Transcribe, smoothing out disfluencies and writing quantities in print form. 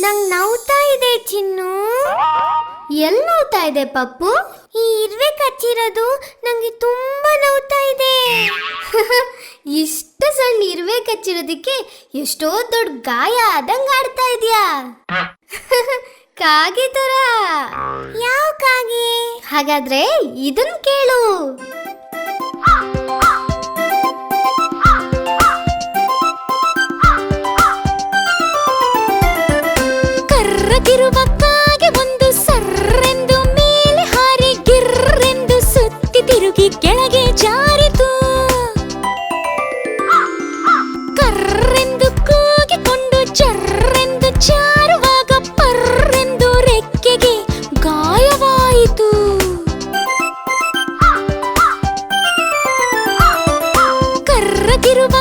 ನಂಗ್ ನೋವ್ತಾ ಇದೆ ಚಿನ್ನು. ಎಲ್ ನೋವ್ತಾ ಇದೆ ಪಪ್ಪು? ಈ ಇರ್ವೆ ಕಚ್ಚಿರೋದು ನಂಗೆ ತುಂಬಾ ನೋವ್ತಾ ಇದೆ. ಇಷ್ಟು ಸಣ್ಣ ಇರ್ವೆ ಕಚ್ಚಿರೋದಕ್ಕೆ ಎಷ್ಟೋ ದೊಡ್ಡ ಗಾಯ ಆದಂಗ ಆಡ್ತಾ ಇದೀಯಾ. ಕಾಗೆ ತರ. ಯಾವ ಕಾಗೆ? ಹಾಗಾದ್ರೆ ಇದನ್ ಕೇಳು. ಕರ್ರಗಿರುವ ಕಾಗೆ ಒಂದು ಸರ್ರೆಂದು ಮೇಲೆ ಹಾರಿ ಗಿರ್ರೆಂದು ಸುತ್ತಿ ತಿರುಗಿ ಕೆಳಗೆ ಜಾರಿತು. ಕರ್ರೆಂದು ಕೂಗಿಕೊಂಡು ಚರ್ರೆಂದು ಜಾರುವಾಗ ಪರ್ರೆಂದು ರೆಕ್ಕೆಗೆ ಗಾಯವಾಯಿತು. ಕರ್ರಗಿರುವ